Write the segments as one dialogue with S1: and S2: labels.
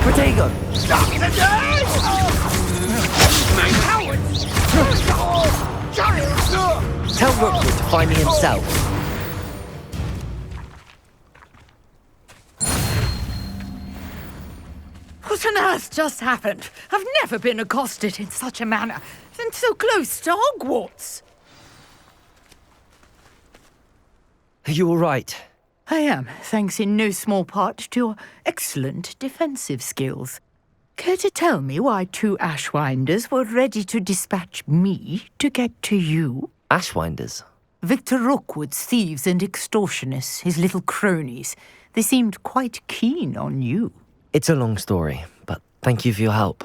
S1: Protego! Tell Rookwood to find me himself.
S2: What on earth just happened? I've never been accosted in such a manner, and so close to Hogwarts.
S1: Are you all right?
S2: I am, thanks in no small part to your excellent defensive skills. Care to tell me why 2 Ashwinders were ready to dispatch me to get to you?
S1: Ashwinders?
S2: Victor Rookwood's thieves and extortionists, his little cronies. They seemed quite keen on you.
S1: It's a long story, but thank you for your help.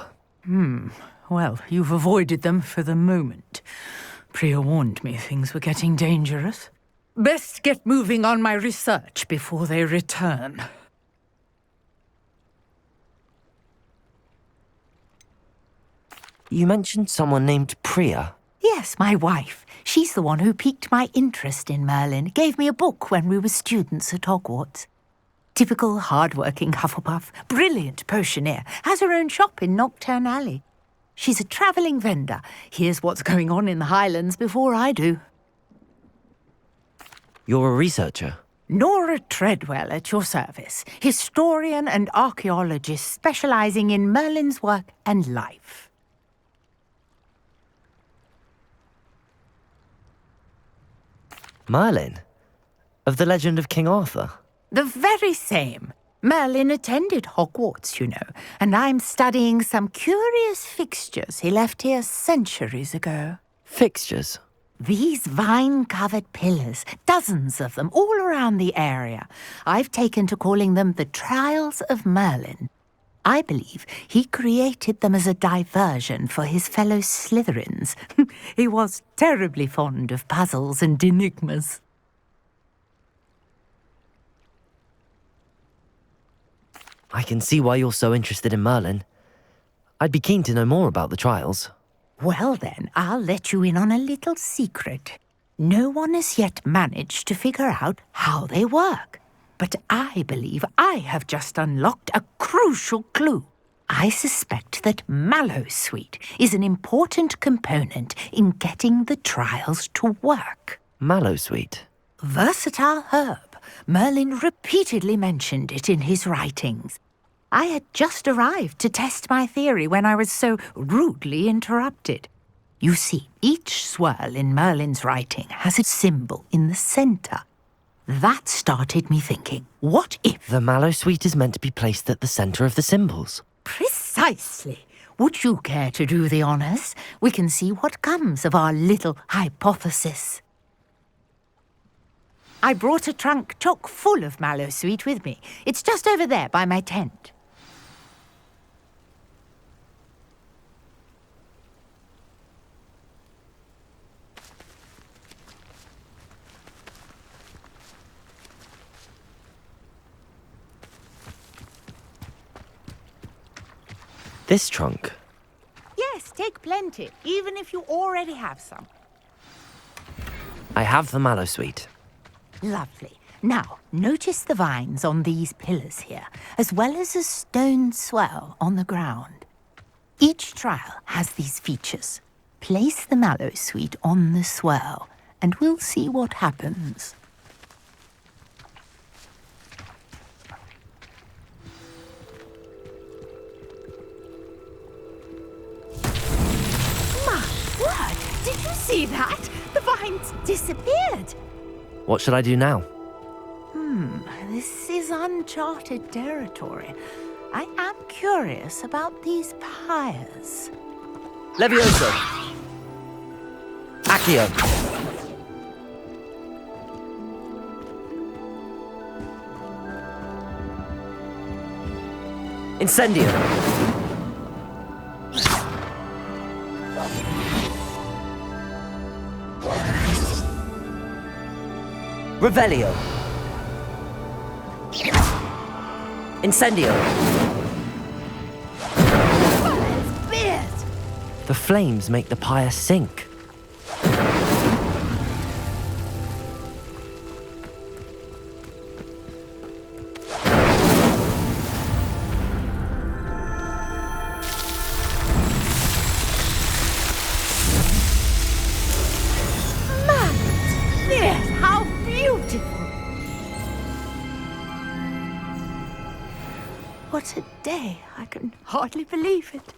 S2: Well, you've avoided them for the moment. Priya warned me things were getting dangerous. Best get moving on my research before they return.
S1: You mentioned someone named Priya.
S2: Yes, my wife. She's the one who piqued my interest in Merlin. Gave me a book when we were students at Hogwarts. Typical hard-working Hufflepuff, brilliant potioneer, has her own shop in Nocturne Alley. She's a travelling vendor. Hears what's going on in the Highlands before I do.
S1: You're a researcher?
S2: Nora Treadwell at your service, historian and archaeologist specialising in Merlin's work and life.
S1: Merlin? Of the legend of King Arthur?
S2: The very same. Merlin attended Hogwarts, you know, and I'm studying some curious fixtures he left here centuries ago.
S1: Fixtures?
S2: These vine-covered pillars, dozens of them, all around the area. I've taken to calling them the Trials of Merlin. I believe he created them as a diversion for his fellow Slytherins. He was terribly fond of puzzles and enigmas.
S1: I can see why you're so interested in Merlin. I'd be keen to know more about the trials.
S2: Well then, I'll let you in on a little secret. No one has yet managed to figure out how they work. But I believe I have just unlocked a crucial clue. I suspect that Mallowsweet is an important component in getting the trials to work.
S1: Mallowsweet?
S2: Versatile herb. Merlin repeatedly mentioned it in his writings. I had just arrived to test my theory when I was so rudely interrupted. You see, each swirl in Merlin's writing has a symbol in the centre. That started me thinking, what if...
S1: The Mallowsweet is meant to be placed at the centre of the symbols.
S2: Precisely. Would you care to do the honours? We can see what comes of our little hypothesis. I brought a trunk chock full of Mallowsweet with me. It's just over there by my tent.
S1: This trunk?
S2: Yes, take plenty, even if you already have some.
S1: I have the Mallowsweet.
S2: Lovely. Now, notice the vines on these pillars here, as well as a stone swell on the ground. Each trial has these features. Place the Mallowsweet on the swell, and we'll see what happens. Did you see that? The vines disappeared.
S1: What should I do now?
S2: This is uncharted territory. I am curious about these pyres.
S1: Levioso! Accio! Incendio! Revelio! Incendio!
S2: Beard!
S1: The flames make the pyre sink.
S2: what a day. I can hardly believe it.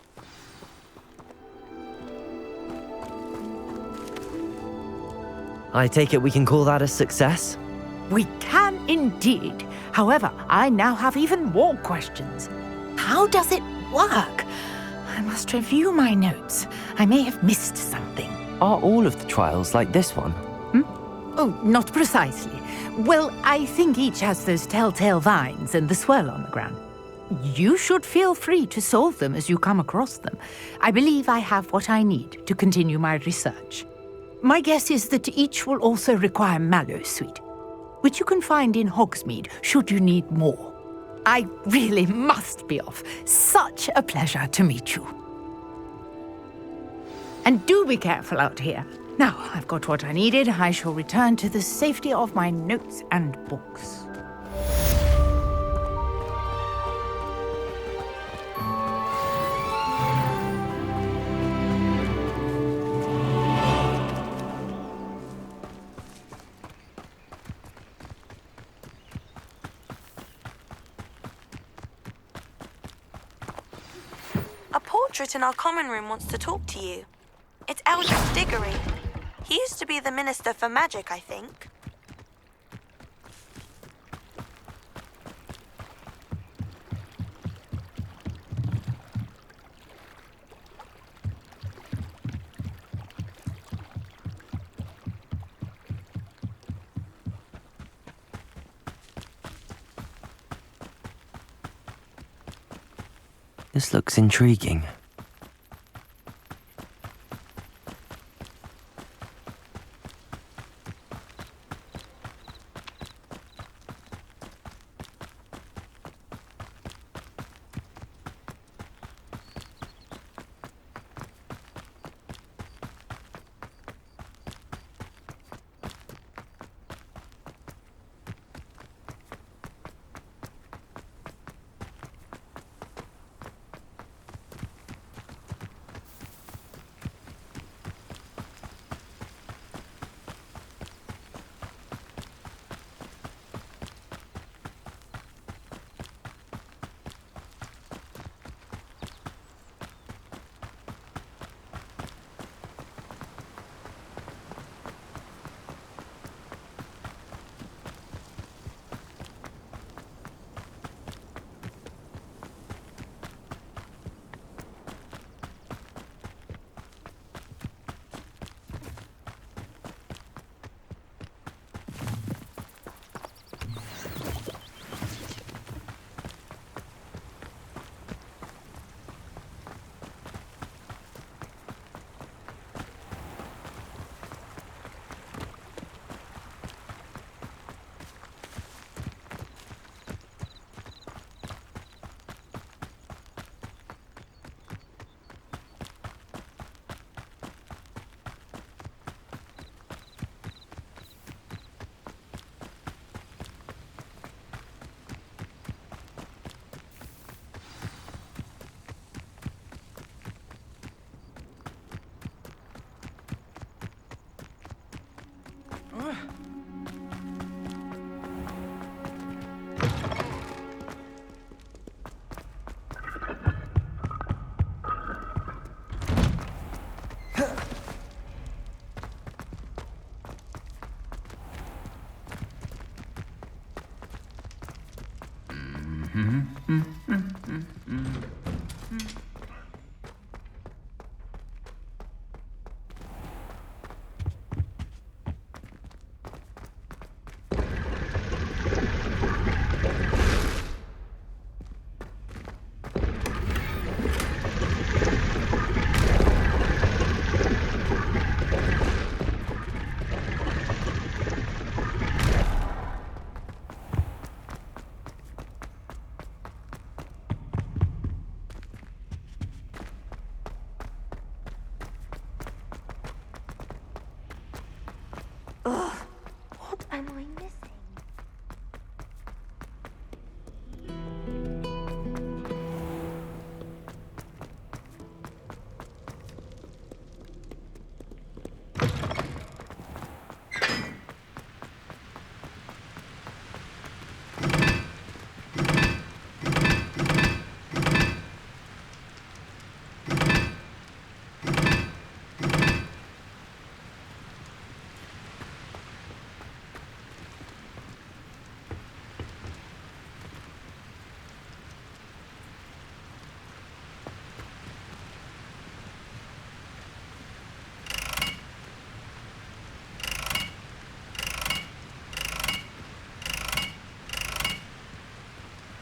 S1: I take it we can call that a success?
S2: We can indeed. However, I now have even more questions. How does it work? I must review my notes. I may have missed something.
S1: Are all of the trials like this one?
S2: Oh, not precisely. Well, I think each has those telltale vines and the swirl on the ground. You should feel free to solve them as you come across them. I believe I have what I need to continue my research. My guess is that each will also require mallow sweet, which you can find in Hogsmeade should you need more. I really must be off. Such a pleasure to meet you. And do be careful out here. Now I've got what I needed, I shall return to the safety of my notes and books.
S3: A portrait in our common room wants to talk to you. It's Eldridge Diggory. He used to be the Minister for Magic, I think.
S1: This looks intriguing.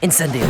S1: Incendio.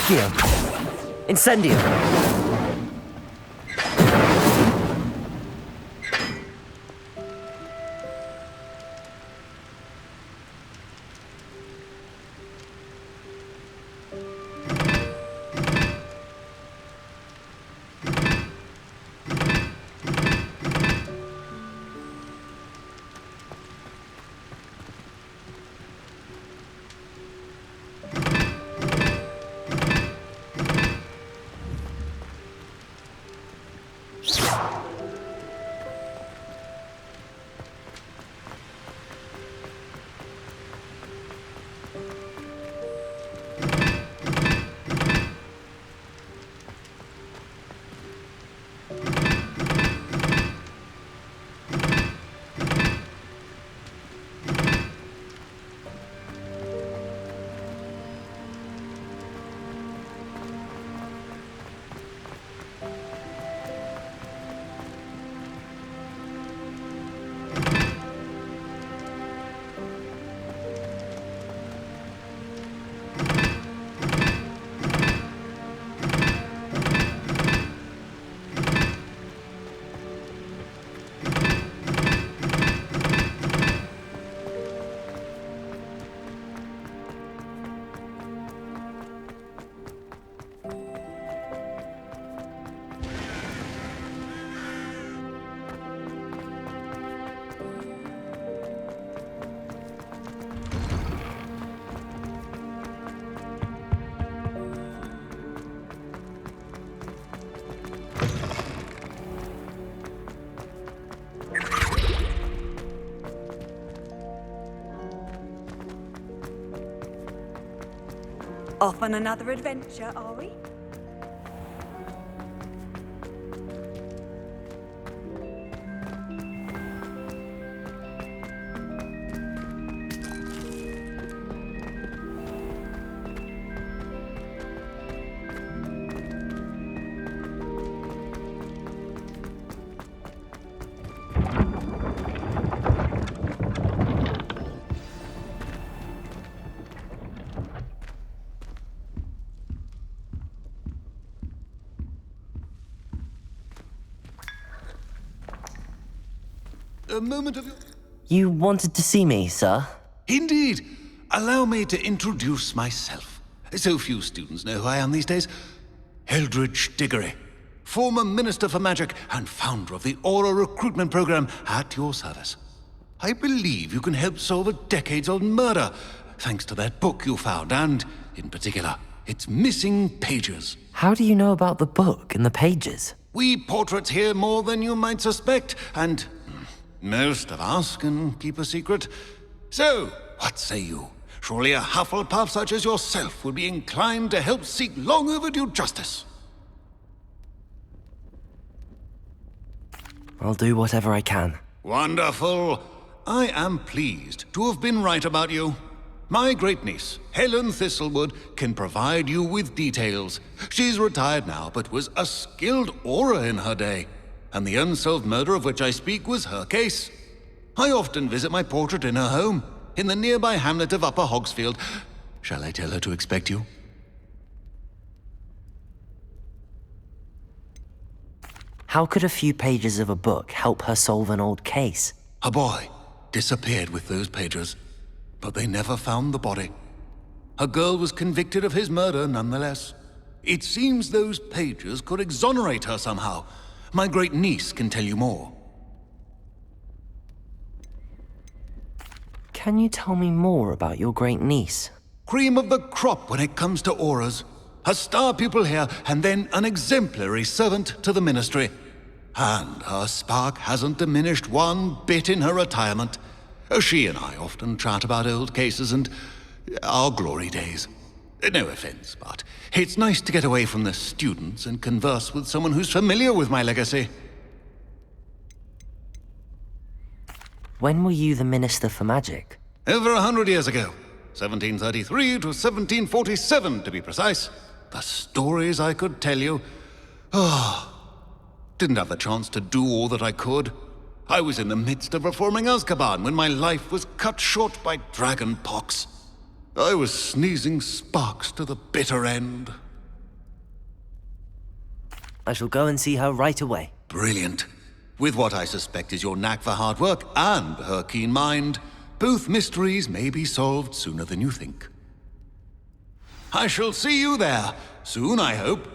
S1: Accio. Incendio.
S4: Off on another adventure, are we?
S5: A moment of your...
S1: You wanted to see me, sir?
S5: Indeed. Allow me to introduce myself. So few students know who I am these days. Eldridge Diggory, former Minister for Magic and founder of the Aura Recruitment Program, at your service. I believe you can help solve a decades-old murder, thanks to that book you found, and, in particular, its missing pages.
S1: How do you know about the book and the pages?
S5: We portraits here more than you might suspect, and Most of us can keep a secret. So, what say you? Surely a Hufflepuff such as yourself would be inclined to help seek long overdue justice.
S1: I'll do whatever I can.
S5: Wonderful. I am pleased to have been right about you. My great-niece, Helen Thistlewood, can provide you with details. She's retired now, but was a skilled aura in her day. And the unsolved murder of which I speak was her case. I often visit my portrait in her home, in the nearby hamlet of Upper Hogsfield. Shall I tell her to expect you?
S1: How could a few pages of a book help her solve an old case?
S5: A boy disappeared with those pages, but they never found the body. A girl was convicted of his murder nonetheless. It seems those pages could exonerate her somehow. My great-niece can tell you more.
S1: Can you tell me more about your great-niece?
S5: Cream of the crop when it comes to auras. A star pupil here, and then an exemplary servant to the ministry. And her spark hasn't diminished one bit in her retirement. She and I often chat about old cases and our glory days. No offense, but it's nice to get away from the students and converse with someone who's familiar with my legacy.
S1: When were you the Minister for Magic?
S5: Over 100 years ago. 1733 to 1747, to be precise. The stories I could tell you. Didn't have the chance to do all that I could. I was in the midst of reforming Azkaban when my life was cut short by dragon pox. I was sneezing sparks to the bitter end.
S1: I shall go and see her right away.
S5: Brilliant. With what I suspect is your knack for hard work and her keen mind, both mysteries may be solved sooner than you think. I shall see you there, soon I hope.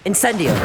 S1: Incendio!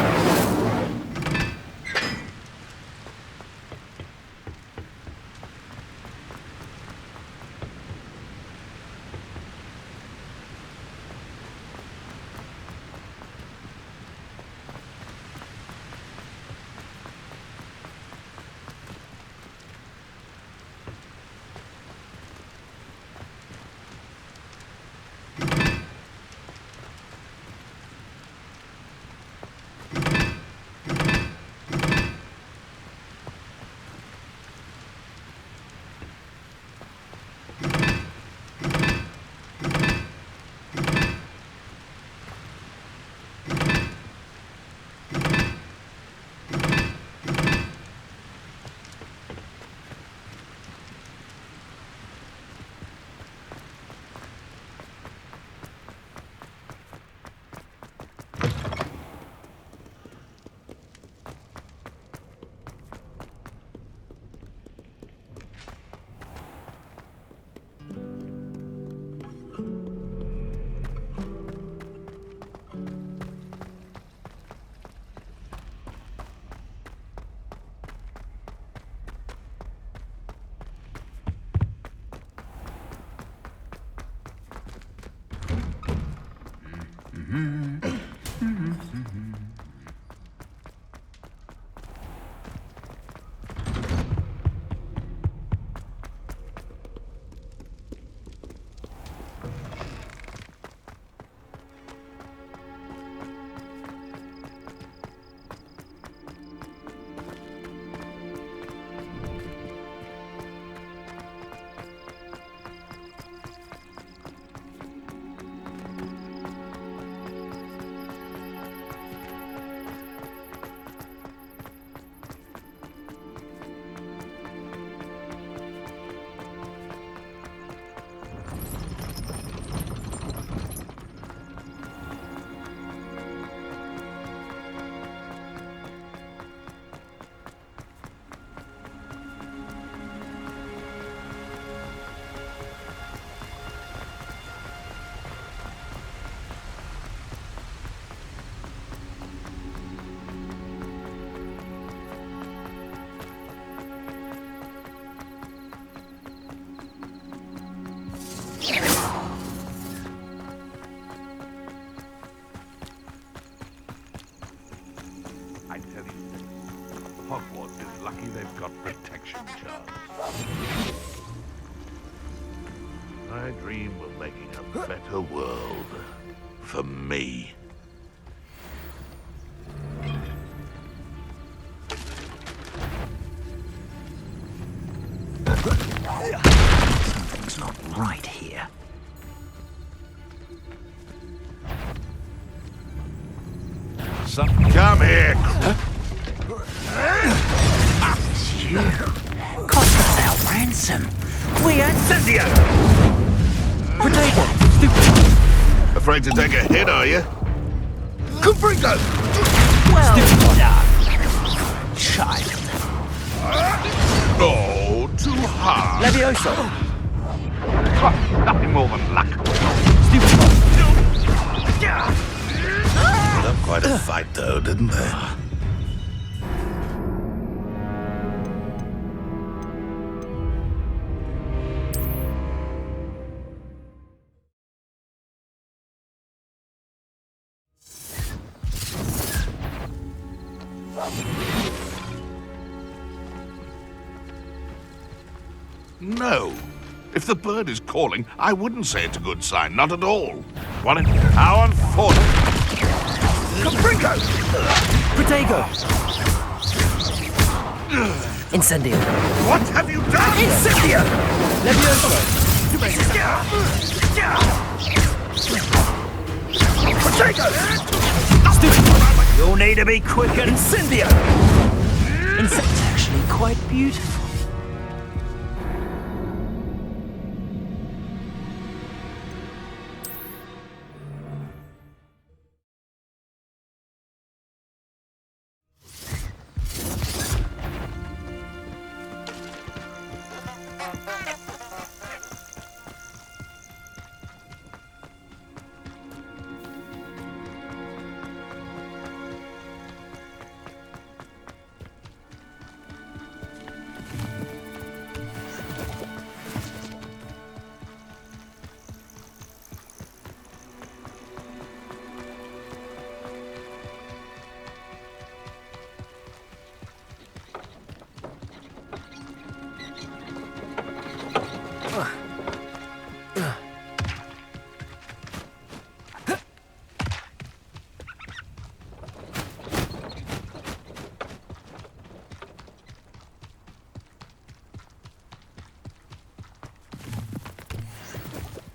S6: lucky they've got protection charms. I dream of making a better world for me.
S7: Something's not right here.
S6: Come here!
S7: It's you. Cost us our ransom. We Incendio!
S1: Potato! Stupid!
S6: Afraid to take a hit, are you?
S7: Confringo! Well done, child.
S6: Oh, too hard.
S1: Levioso!
S6: Nothing more than luck.
S1: Stupid!
S6: Put up quite a fight, though, didn't they? No. If the bird is calling, I wouldn't say it's a good sign, not at all. Want it? How unfortunate. Confringo!
S1: Protego! Incendio!
S6: What have you done?
S7: Incendio!
S1: Levioso!
S7: Stupid! You'll need to be quicker. Incendio! It's actually quite beautiful.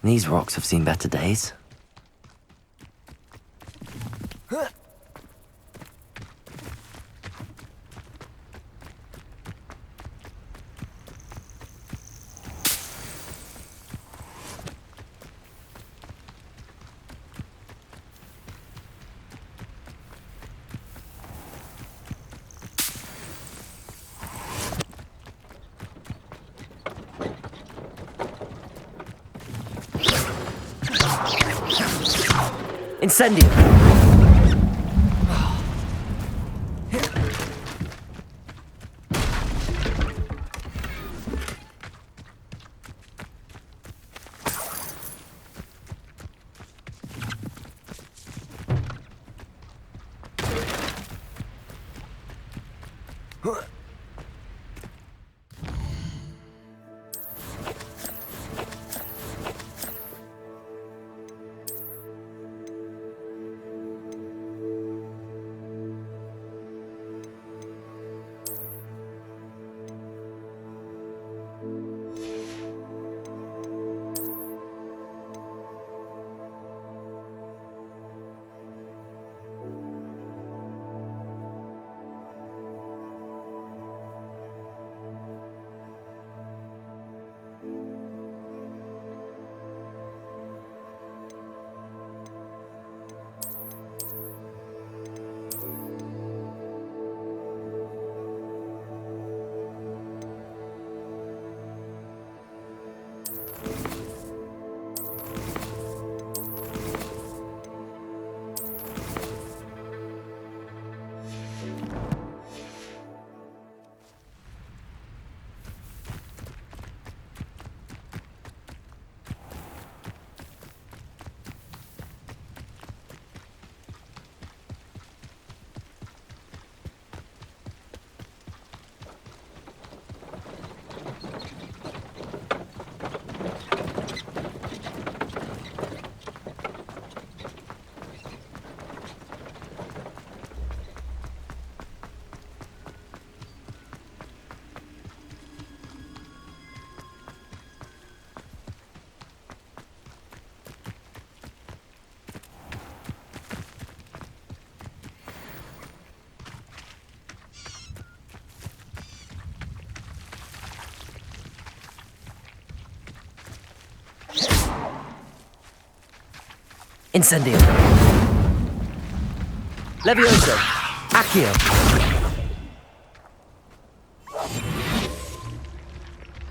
S1: These rocks have seen better days. Incendio! Incendio. Levioso. Accio.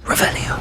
S1: Revelio.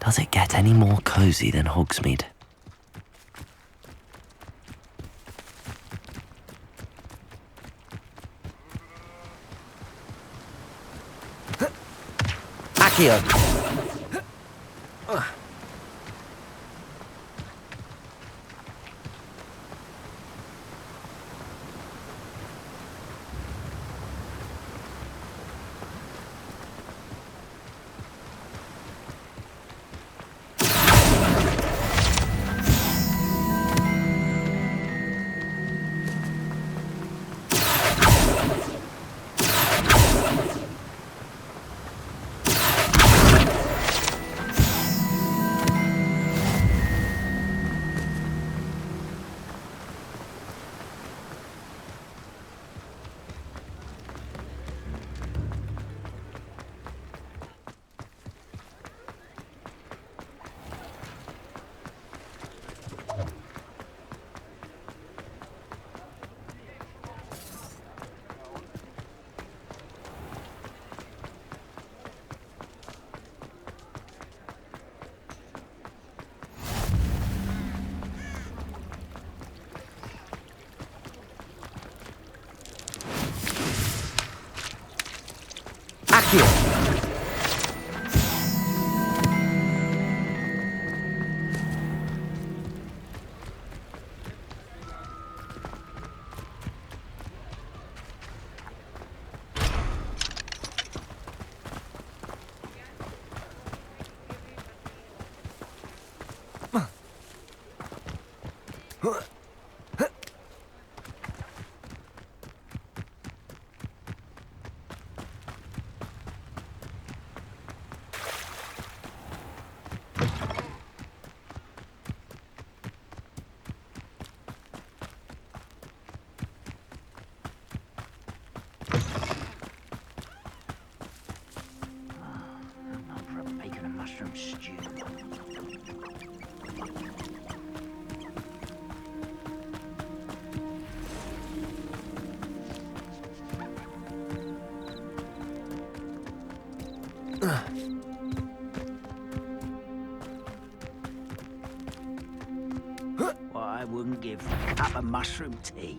S1: Does it get any more cozy than Hogsmeade? Accio. Accio.
S7: What I wouldn't give for a cup of mushroom tea.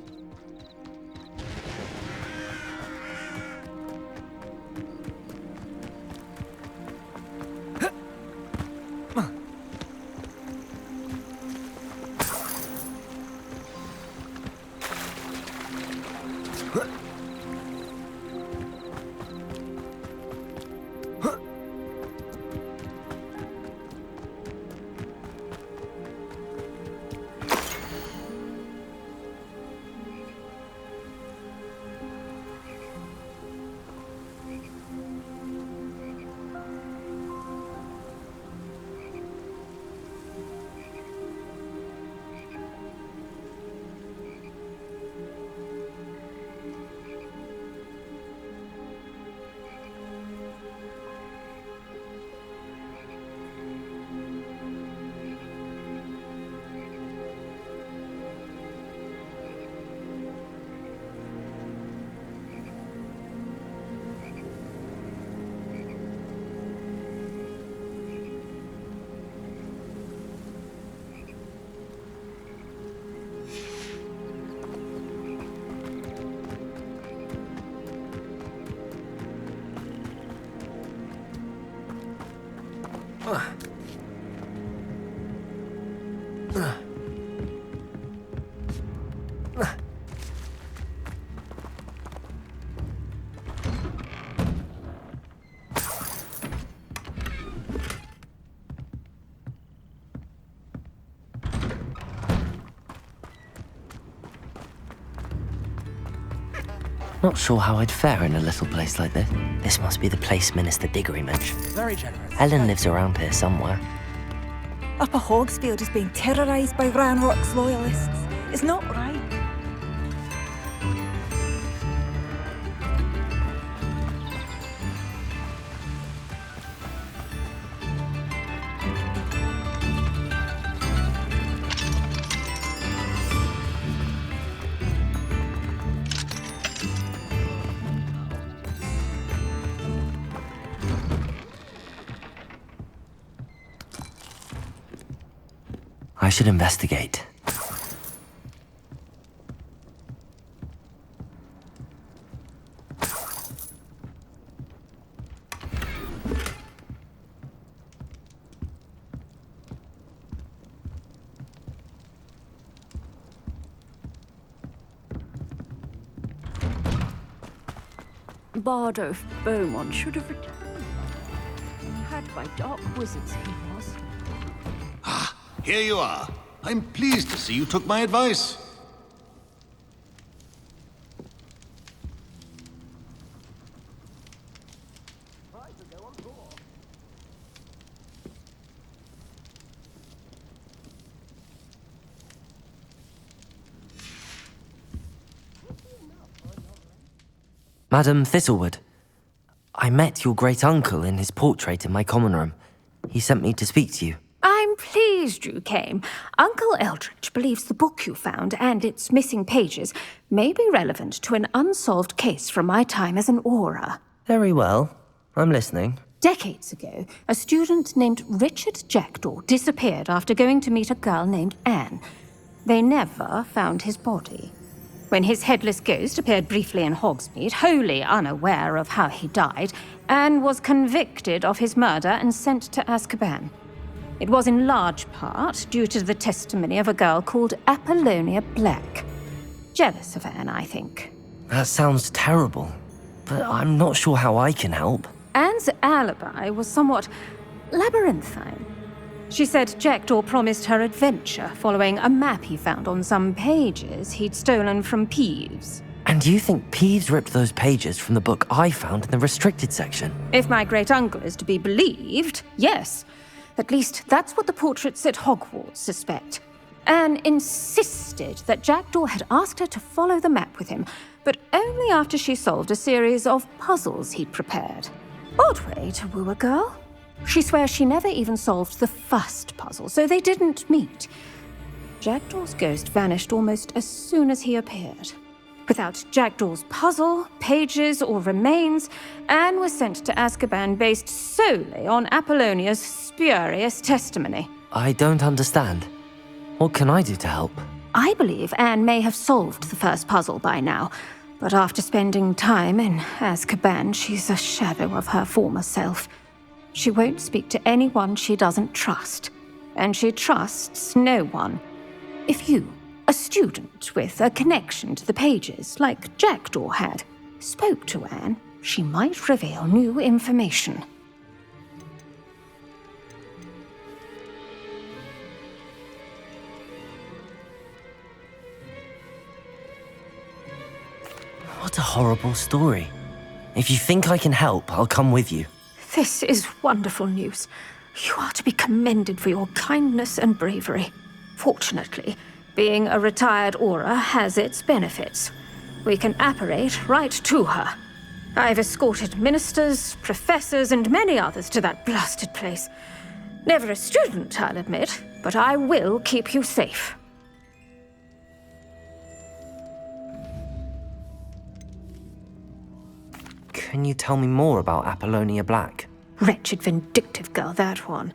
S1: Not sure how I'd fare in a little place like this. This must be the place Minister Diggory mentioned.
S7: Very generous.
S1: Helen lives around here somewhere.
S4: Upper Hogsfield is being terrorised by Ranrock's loyalists. It's not right.
S1: I should investigate.
S8: Bardo Beaumont should have returned. Had by dark wizards he was.
S5: Here you are. I'm pleased to see you took my advice.
S1: Madam Thistlewood, I met your great-uncle in his portrait in my common room. He sent me to speak to you.
S8: I'm pleased you came. Uncle Eldridge believes the book you found and its missing pages may be relevant to an unsolved case from my time as an aura.
S1: Very well. I'm listening.
S8: Decades ago, a student named Richard Jackdaw disappeared after going to meet a girl named Anne. They never found his body. When his headless ghost appeared briefly in Hogsmeade, wholly unaware of how he died, Anne was convicted of his murder and sent to Azkaban. It was in large part due to the testimony of a girl called Apollonia Black. Jealous of Anne, I think.
S1: That sounds terrible, but I'm not sure how I can help.
S8: Anne's alibi was somewhat labyrinthine. She said Jackdaw promised her adventure following a map he found on some pages he'd stolen from Peeves.
S1: And you think Peeves ripped those pages from the book I found in the restricted section?
S8: If my great-uncle is to be believed, yes. At least that's what the portraits at Hogwarts suspect. Anne insisted that Jackdaw had asked her to follow the map with him, but only after she solved a series of puzzles he'd prepared. Odd way to woo a girl. She swears she never even solved the first puzzle, so they didn't meet. Jackdaw's ghost vanished almost as soon as he appeared. Without Jackdaw's puzzle, pages, or remains, Anne was sent to Azkaban based solely on Apollonia's spurious testimony.
S1: I don't understand. What can I do to help?
S8: I believe Anne may have solved the first puzzle by now, but after spending time in Azkaban, she's a shadow of her former self. She won't speak to anyone she doesn't trust, and she trusts no one. If you, a student with a connection to the pages, like Jackdaw had, spoke to Anne, she might reveal new information.
S1: What a horrible story. If you think I can help, I'll come with you.
S8: This is wonderful news. You are to be commended for your kindness and bravery. Fortunately, being a retired aura has its benefits. We can apparate right to her. I've escorted ministers, professors, and many others to that blasted place. Never a student, I'll admit, but I will keep you safe.
S1: Can you tell me more about Apollonia Black?
S8: Wretched, vindictive girl, that one.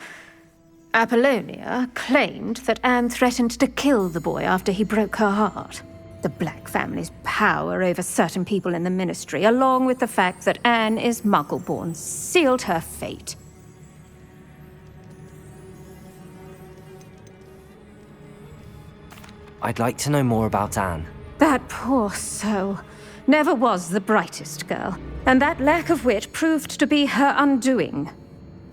S8: Apollonia claimed that Anne threatened to kill the boy after he broke her heart. The Black family's power over certain people in the ministry, along with the fact that Anne is Muggle-born, sealed her fate.
S1: I'd like to know more about Anne.
S8: That poor soul. Never was the brightest girl, and that lack of wit proved to be her undoing.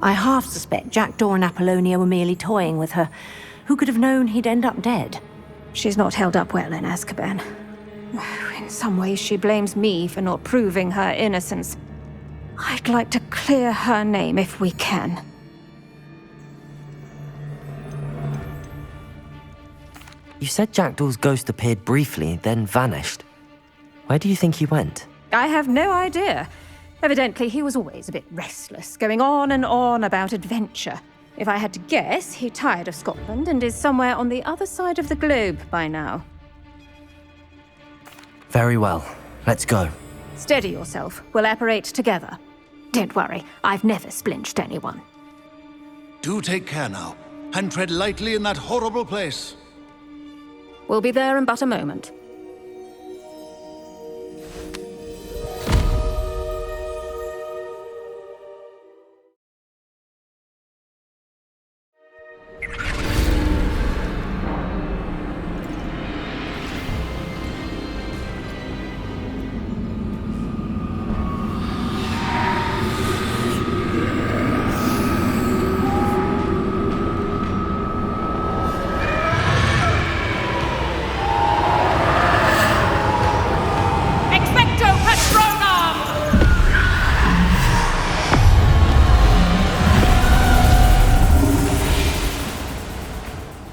S9: I half suspect Jackdaw and Apollonia were merely toying with her. Who could have known he'd end up dead?
S8: She's not held up well in Azkaban. In some ways, she blames me for not proving her innocence. I'd like to clear her name if we can.
S1: You said Jackdaw's ghost appeared briefly, then vanished. Where do you think he went?
S8: I have no idea. Evidently, he was always a bit restless, going on and on about adventure. If I had to guess, he tired of Scotland and is somewhere on the other side of the globe by now.
S1: Very well. Let's go.
S8: Steady yourself. We'll apparate together. Don't worry, I've never splinched anyone.
S5: Do take care now, and tread lightly in that horrible place.
S8: We'll be there in but a moment.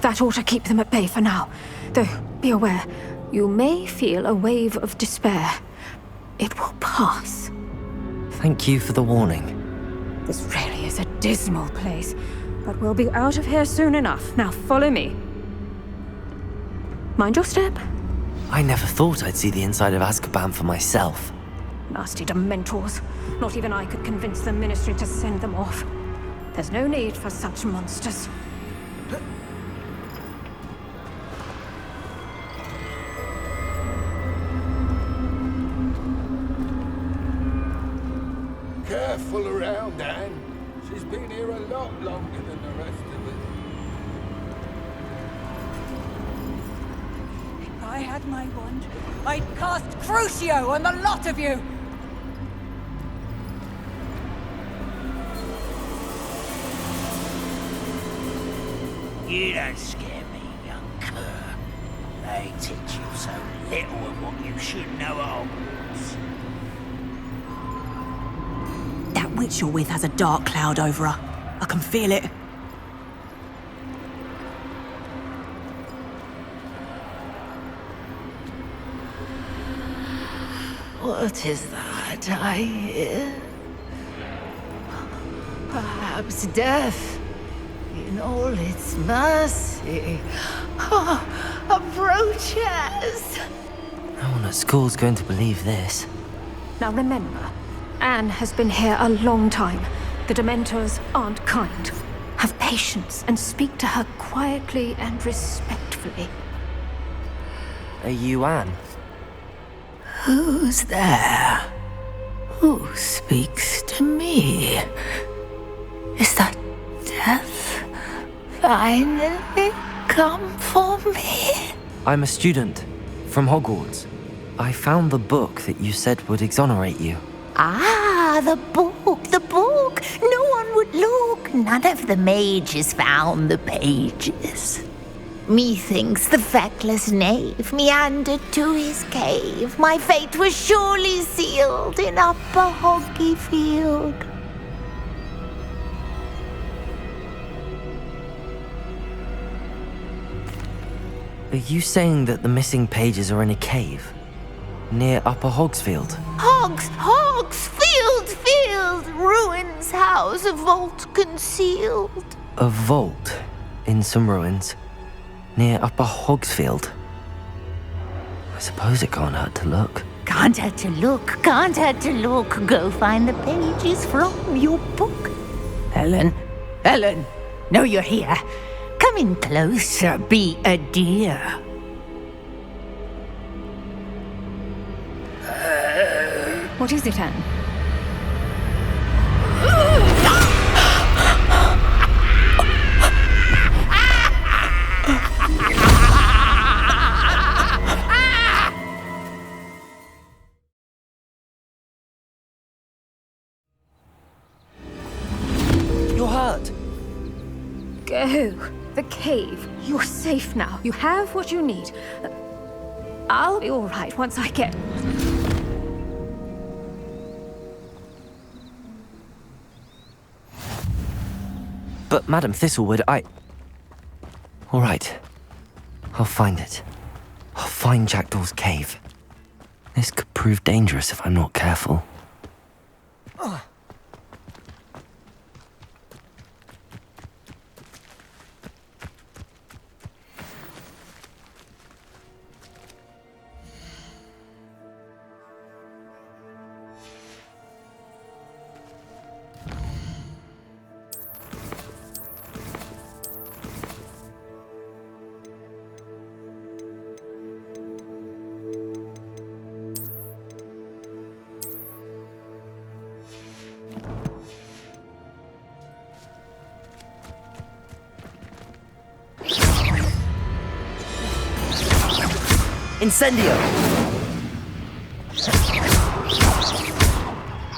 S8: That ought to keep them at bay for now. Though, be aware, you may feel a wave of despair. It will pass.
S1: Thank you for the warning.
S8: This really is a dismal place, but we'll be out of here soon enough. Now follow me. Mind your step.
S1: I never thought I'd see the inside of Azkaban for myself.
S8: Nasty Dementors. Not even I could convince the Ministry to send them off. There's no need for such monsters.
S10: Careful around, Anne. She's been here a lot longer than the rest of us.
S4: If I had my wand, I'd cast Crucio on the lot of you!
S7: You don't scare me, young cur. They teach you so little of what you should know at Hogwarts.
S9: That witch you're with has a dark cloud over her. I can feel it.
S2: What is that I hear? Perhaps death, in all its mercy, approaches.
S1: No one at school's going to believe this.
S8: Now remember, Anne has been here a long time. The Dementors aren't kind. Have patience and speak to her quietly and respectfully.
S1: Are you Anne?
S2: Who's there? Who speaks to me? Is that death finally come for me?
S1: I'm a student from Hogwarts. I found the book that you said would exonerate you.
S2: Ah, the book, the book. No one would look. None of the mages found the pages. Methinks the feckless knave meandered to his cave. My fate was surely sealed in Upper Hoggyfield.
S1: Are you saying that the missing pages are in a cave? Near Upper Hogsfield?
S2: Field, ruins house, a vault concealed.
S1: A vault in some ruins? Near Upper Hogsfield? I suppose it can't hurt to look.
S2: Can't hurt to look. Go find the pages from your book. Helen, know you're here. Come in closer, be a dear.
S8: What is it, Anne? go. The cave. You're safe now. You have what you need. I'll be all right once I get...
S1: But Madam Thistlewood, All right. I'll find it. I'll find Jackdaw's cave. This could prove dangerous if I'm not careful. Incendio!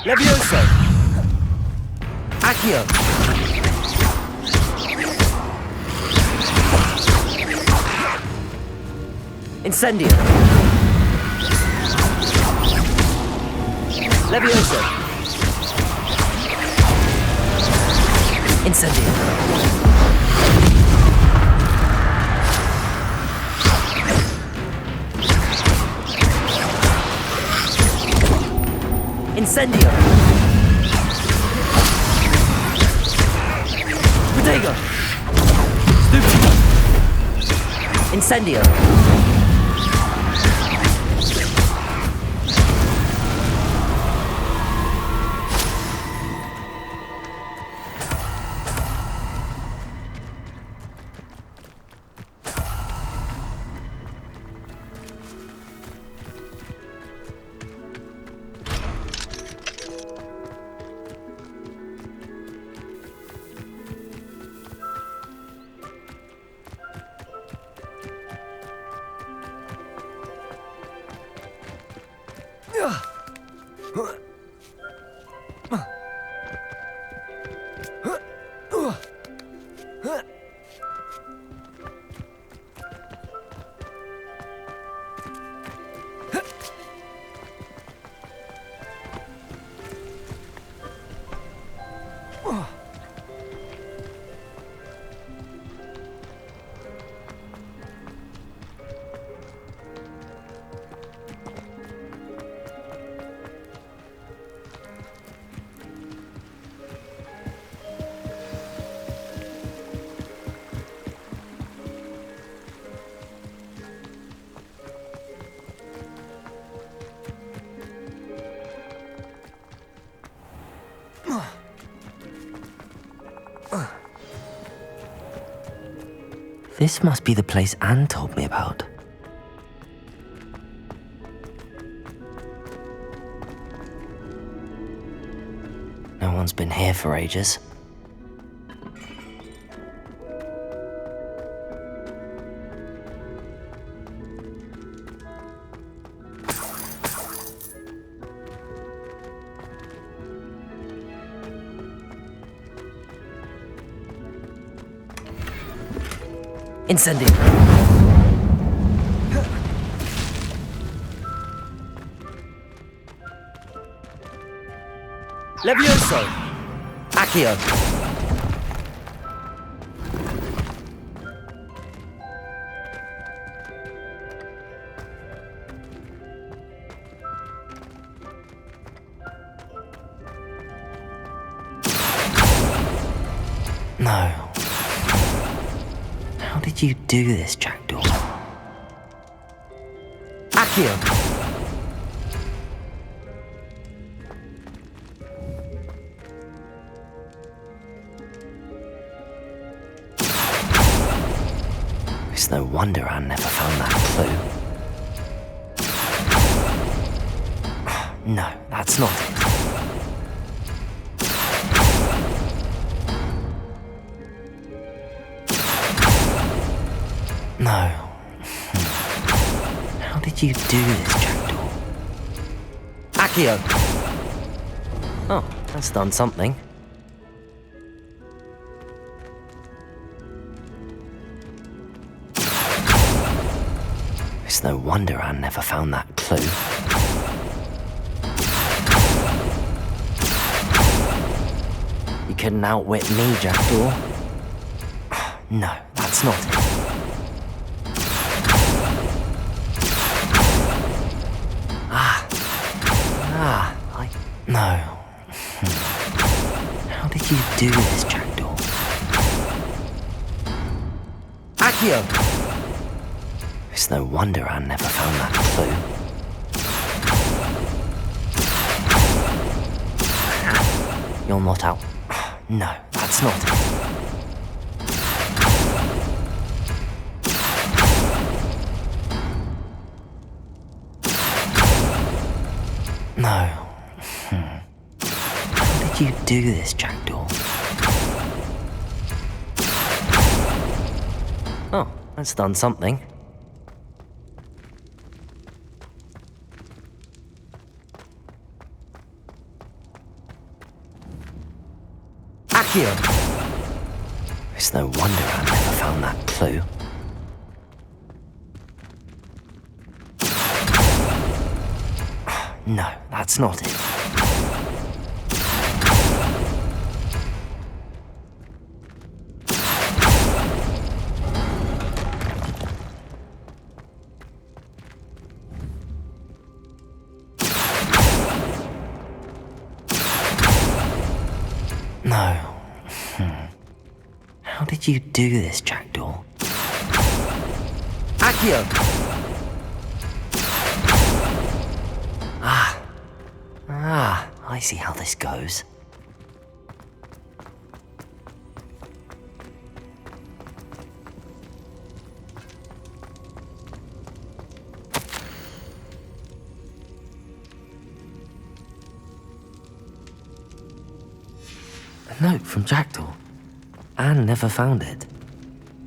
S1: Levioso! Accio! Incendio! Levioso! Incendio! Incendio! Protego! Stupido! Incendio! This must be the place Anne told me about. No one's been here for ages. Incendio! Levioso! Accio! No. How did you do this, Jackdaw? Accio! It's no wonder Anne never found that clue. No, that's not it. No. How did you do this, Jackdaw? Accio! Oh, that's done something. no wonder Anne never found that clue. You couldn't outwit me, Jackdaw. No, that's not it. No. How did you do this, Jackdaw? Accio! It's no wonder Anne never found that clue. You're not out. No, that's not it. No. How did you do this, Jackdaw? Oh, that's done something. Accio! It's no wonder I never found that clue. No, that's not it. No. How did you do this, Jackdaw? Accio! I see how this goes. A note from Jackdaw. Anne never found it.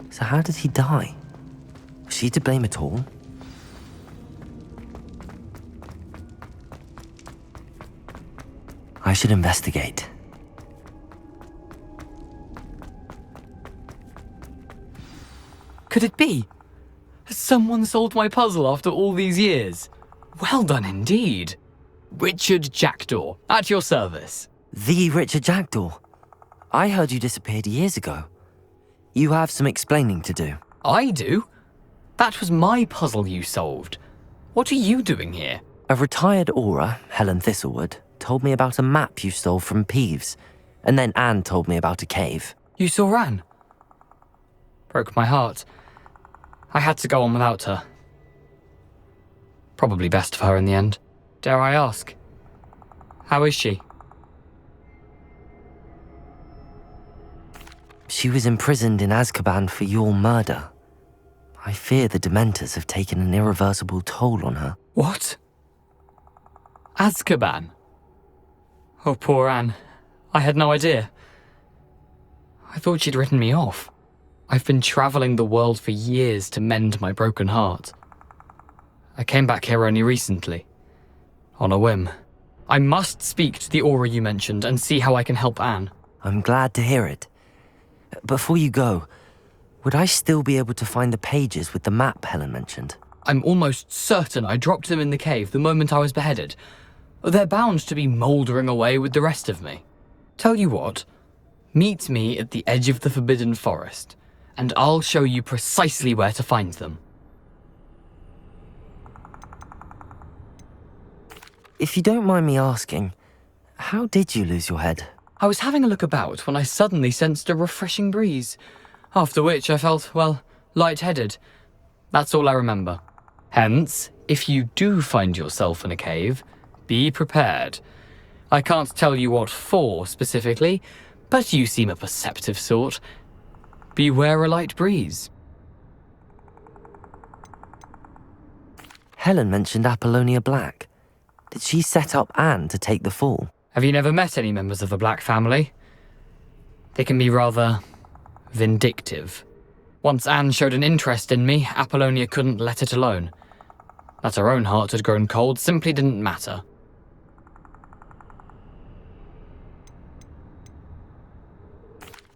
S1: So how did he die? Was she to blame at all? I should investigate.
S11: Could it be? Has someone solved my puzzle after all these years? Well done indeed. Richard Jackdaw, at your service.
S1: The Richard Jackdaw. I heard you disappeared years ago. You have some explaining to do.
S11: I do? That was my puzzle you solved. What are you doing here?
S1: A retired aura, Helen Thistlewood, told me about a map you stole from Peeves, and then Anne told me about a cave.
S11: You saw Anne? Broke my heart. I had to go on without her. Probably best for her in the end. Dare I ask? How is she?
S1: She was imprisoned in Azkaban for your murder. I fear the Dementors have taken an irreversible toll on her.
S11: What? Azkaban? Oh, poor Anne. I had no idea. I thought she'd written me off. I've been travelling the world for years to mend my broken heart. I came back here only recently. On a whim. I must speak to the aura you mentioned and see how I can help Anne.
S1: I'm glad to hear it. Before you go, would I still be able to find the pages with the map Helen mentioned?
S11: I'm almost certain I dropped them in the cave the moment I was beheaded. They're bound to be mouldering away with the rest of me. Tell you what, meet me at the edge of the Forbidden Forest, and I'll show you precisely where to find them.
S1: If you don't mind me asking, how did you lose your head?
S11: I was having a look about when I suddenly sensed a refreshing breeze, after which I felt, well, lightheaded. That's all I remember. Hence, if you do find yourself in a cave, be prepared. I can't tell you what for specifically, but you seem a perceptive sort. Beware a light breeze.
S1: Helen mentioned Apollonia Black. Did she set up Anne to take the fall?
S11: Have you never met any members of the Black family? They can be rather vindictive. Once Anne showed an interest in me, Apollonia couldn't let it alone. That her own heart had grown cold simply didn't matter.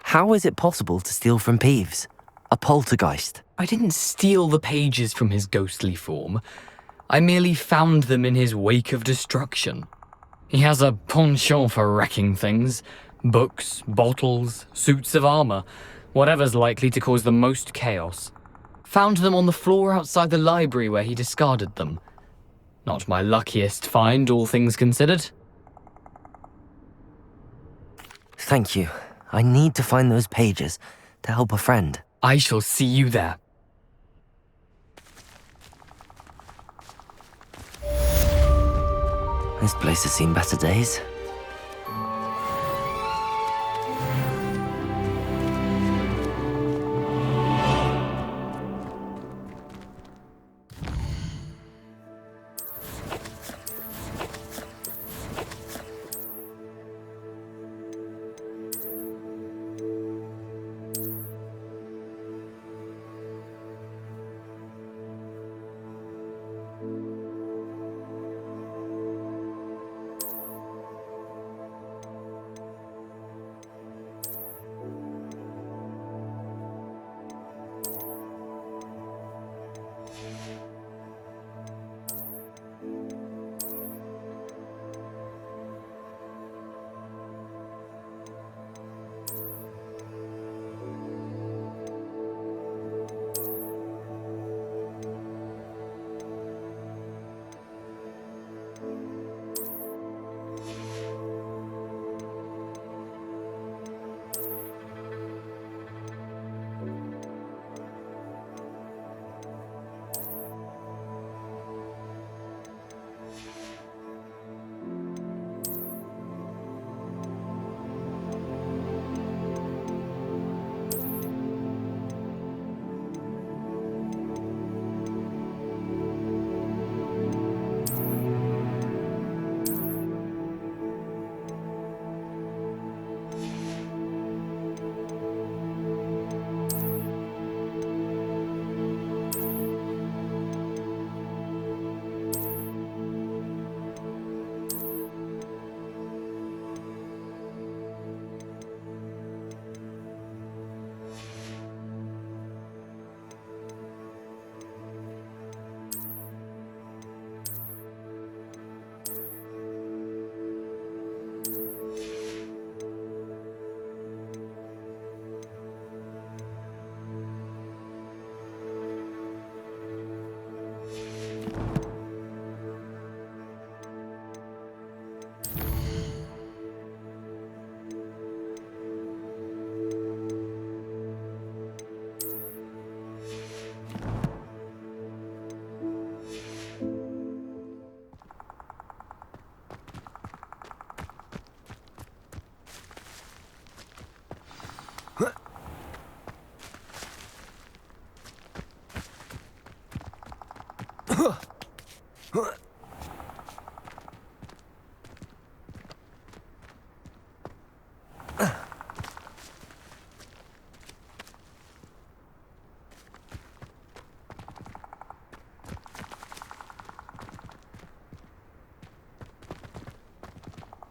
S1: How is it possible to steal from Peeves? A poltergeist?
S11: I didn't steal the pages from his ghostly form. I merely found them in his wake of destruction. He has a penchant for wrecking things. Books, bottles, suits of armor, whatever's likely to cause the most chaos. Found them on the floor outside the library where he discarded them. Not my luckiest find, all things considered.
S1: Thank you. I need to find those pages to help a friend.
S11: I shall see you there.
S1: This place has seen better days.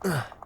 S1: Ugh.